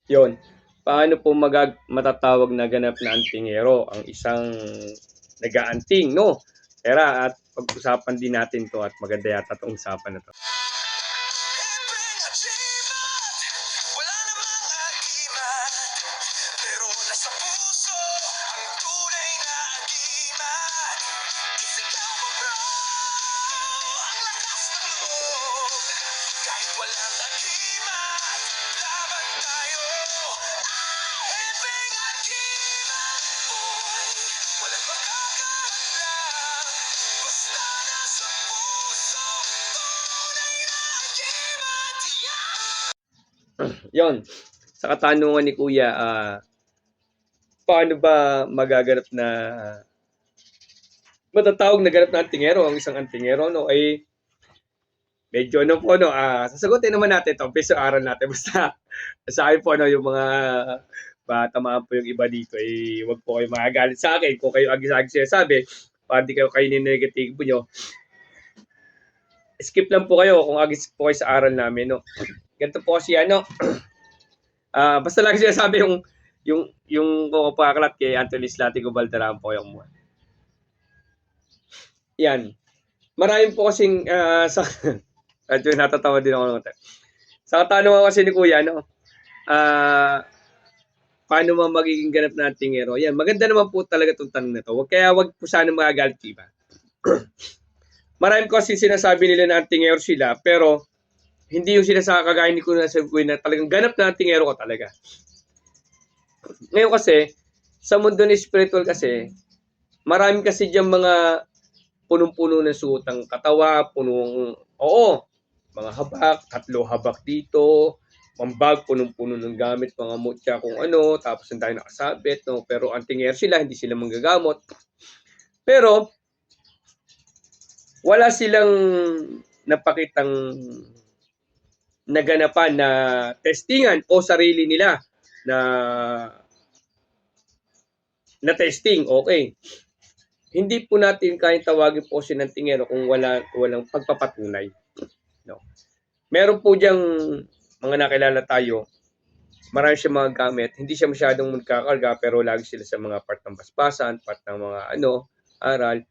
Yon. Paano po matatawag na ganap na antingero ang isang nag-aanting, no? Tara at pag-usapan din natin to at maganda yata itong usapan na to. Wala namang agimat, pero nasa puso ang tunay na agimat. Isigaw mo bro, ang lakas ng loob. Kahit walang agimat, laban tayo. Hepeng agimat, boy, walang makakahadlang. Basta nasa puso, tunay na agimat. Yon. Sa katanungan ni Kuya, paano ba magaganap na matatawag na ganap na antingero ang isang antingero, no? Ay medyo ano po, no? Sasagutin naman natin ito. Piso aral natin. Basta sa akin po, no, yung mga tamaan po yung iba dito, eh, wag po kayo magagalit sa akin. Kung kayo agi-agi sinasabi, para di kayo kainin negative po nyo, skip lang po kayo kung agis po kayo sa aral namin, no? Ganito po kasi ano, basta lagi sinasabi yung kakapakalat kay Anthony Slatigo Valderrama po yung mga. Yan. Maraming po kasing sa medyo natatawa din ako ng sa katanungan kasi ni Kuya, no? Paano man magiging ganap na antingero? Yan, maganda naman po talaga itong tanong na to. Wag po sana magagalit iba. Maraming kasi sinasabi nila na antingero sila, pero hindi yung sinasabi kagaya ni Kuya na talagang ganap na antingero ko talaga. Ngayon kasi, sa mundo ng spiritual kasi, marami kasi dyan mga punong-puno ng suotang katawa, mga habak, 3 habak dito, mambag, punong-puno ng gamit, mga mutya kung ano, tapos ang tayo nakasabit, no? Pero antingero sila, hindi sila manggagamot. Pero, wala silang napakitang naganapan na testingan o sarili nila na testing, okay. Hindi po natin kayang tawagin po si antingero kung walang pagpapatunay. No. Meron po diyang mga nakilala tayo, marami siya mga gamit, hindi siya masyadong magkakarga pero lagi sila sa mga part ng basbasan, part ng mga aral.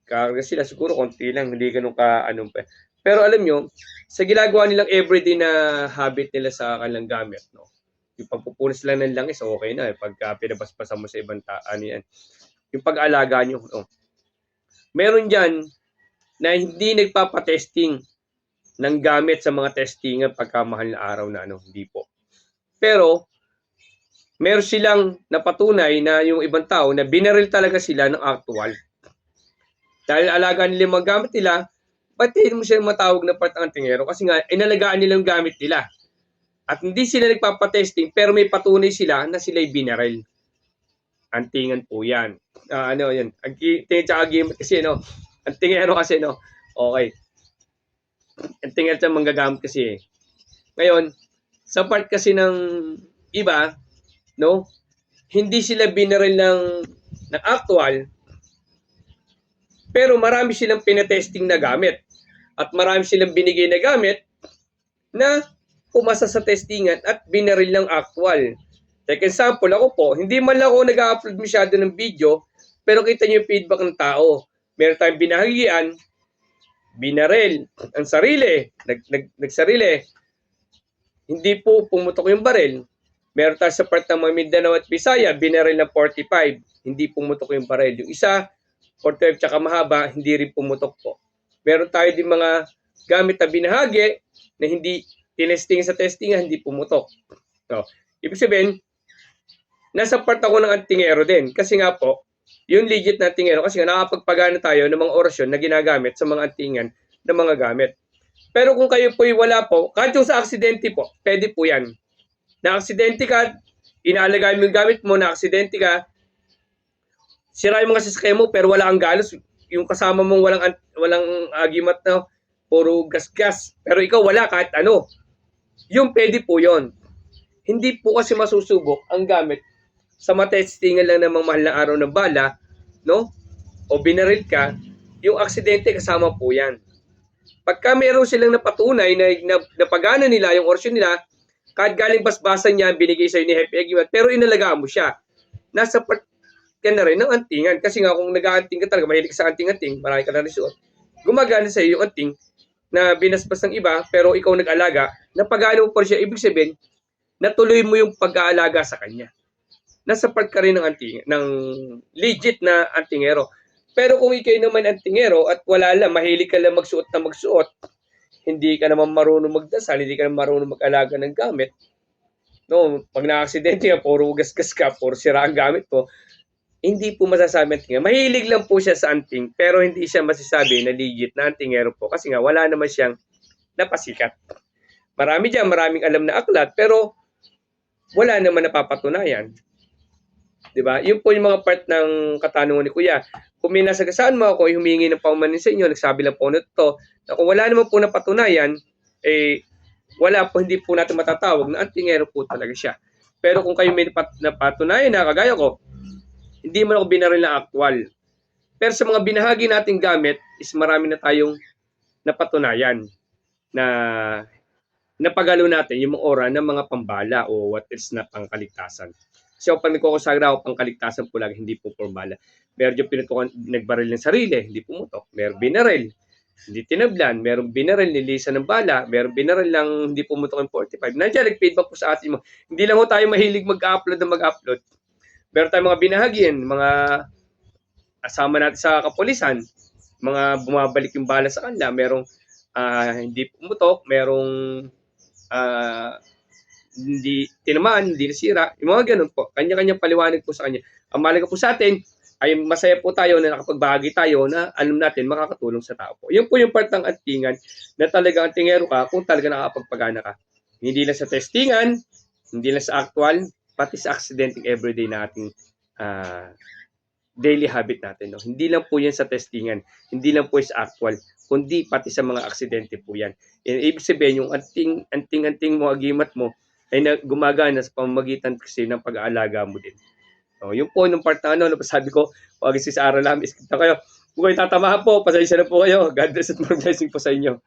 Kakarga sila siguro konti lang, hindi ganun ka pa. Pero alam nyo, sa ginagawa nilang everyday na habit nila sa kanilang gamit, no? Yung pagpupunas lang ng langis, okay na. Pagka pinabasbasan mo sa ibang yan. Yung pag-alaga nyo, no? Meron dyan na hindi nagpapatesting ng gamit sa mga testingan pagkamahal na araw na hindi po. Pero, meron silang napatunay na yung ibang tao na binaril talaga sila ng actual. Dahil alaga nila yung mga gamit nila, ba't hindi mo siya matawag na part ng antingero? Kasi nga, inalagaan nila yung gamit nila. At hindi sila nagpapatesting, pero may patunay sila na sila'y binaril. Antingan po yan. Yan. Tingin tsaka gamit kasi, no? Antingero kasi, no? Okay. Antingero siya manggagamit kasi. Ngayon, sa part kasi ng iba, no? Hindi sila binaril ng actual, pero marami silang pinatesting na gamit. At marami silang binigay na gamit na pumasa sa testingan at binaril ng actual. Like example, ako po, hindi man lang ako nag-upload masyado ng video, pero kita niyo yung feedback ng tao. Meron tayong binahagian, binaril ang sarili, nagsarili. Hindi po pumutok yung baril. Meron tayo sa part ng mga Mindanao at Bisaya, binaril ng 45, hindi pumutok yung baril. Yung isa, 45 tsaka mahaba, hindi rin pumutok po. Meron tayo din mga gamit na binahagi na hindi tinesting sa testingan, hindi pumutok. So, ibig sabihin, nasa part ako ng antingero din. Kasi nga po, yung legit na antingero, kasi nga nakapagpagana tayo ng mga orasyon na ginagamit sa mga antingan ng mga gamit. Pero kung kayo po'y wala po, kahit yung sa aksidente po, pwede po yan. Na-aksidente ka, inaalagaan mo yung gamit mo, na-aksidente ka, sira yung mga sasakyan mo, pero wala kang galos. Yung kasama mong walang agimat na, puro gas-gas. Pero ikaw wala kahit ano. Yung pwede po yon. Hindi po kasi masusubok ang gamit sa matestingan lang ng mga mahal na araw ng bala, no? O binaril ka, yung aksidente kasama po yan. Pagka meron silang napatunay na napagana nila yung orasyon nila, Kahit galing basbasan niya, binigay sa'yo ni Happy Agimat, pero inalagaan mo siya. Nasa part ka na rin ng antingan. Kasi nga kung nag-aanting ka talaga, mahilig ka sa anting-anting, marami ka na rin suot. Gumagana sa'yo yung anting na binasbas ng iba, pero ikaw nag-alaga, napagano mo pa siya, ibig sabihin, natuloy mo yung pag-aalaga sa kanya. Nasa part ka rin ng anting, ng legit na antingero. Pero kung ikay naman antingero at wala lang, mahilig ka lang magsuot na magsuot, hindi ka naman marunong magdasal, hindi ka naman marunong mag-alaga ng gamit, no, pag na-aksidente ka, puro gasgas ka, puro sira ang gamit mo, hindi po masasabi antingero. Mahilig lang po siya sa anting, pero hindi siya masasabi na legit na antingero po kasi nga wala naman siyang napasikat. Marami dyan, maraming alam na aklat, pero wala naman napapatunayan. Diba? Yun po yung mga part ng katanungan ni Kuya. Kung may nasagasaan mo ako, humingi ng paumanin sa inyo, nagsabi lang po nito, na kung wala naman po napatunayan, wala po, hindi po natin matatawag na antingero po talaga siya. Pero kung kayo may napatunayan na, kagaya ko, hindi man ako binaril na actual. Pero sa mga binahagi nating gamit is marami na tayong napatunayan na napagalo natin yung mga ora ng mga pambala o what is na pangkaligtasan. Kasi pag nagkukusagra ako, pangkaligtasan po lagi, hindi po pambala. Meron yung pinutukan, nagbaril ng sarili, hindi pumutok. Meron binaril, hindi tinablan. Meron binaril, nilisa ng bala. Meron binaril lang, hindi pumutok ng 45. Nandiyan, nag-feedback po sa atin mo. Hindi lang po tayo mahilig mag-upload na mag-upload. Meron tayong mga binahagin, mga kasama natin sa kapulisan, mga bumabalik yung bala sa kanila, merong hindi pumutok, merong hindi tinamaan, hindi nasira, yung mga ganun po. Kanya-kanyang paliwanag po sa kanya. Ang mahalaga po sa atin ay masaya po tayo na nakapagbahagi tayo na alam natin makakatulong sa tao po. Yun po yung part ng antingan na talagang antingero ka kung talaga nakakapagpagana ka. Hindi lang sa testingan, hindi lang sa actual, pati sa accidenting everyday nating daily habit natin. No? Hindi lang po yan sa testingan, hindi lang po sa actual, kundi pati sa mga aksidente po yan. Ibig sabihin, yung anting-anting mo, agimat mo, ay gumagana sa pamamagitan kasi ng pag-aalaga mo din. So, yun po nung part na sabi ko, pag sa araw namin, iskip na kayo. Kung kayo tatamahan po, pasensya na po kayo. God bless at more blessing po sa inyo.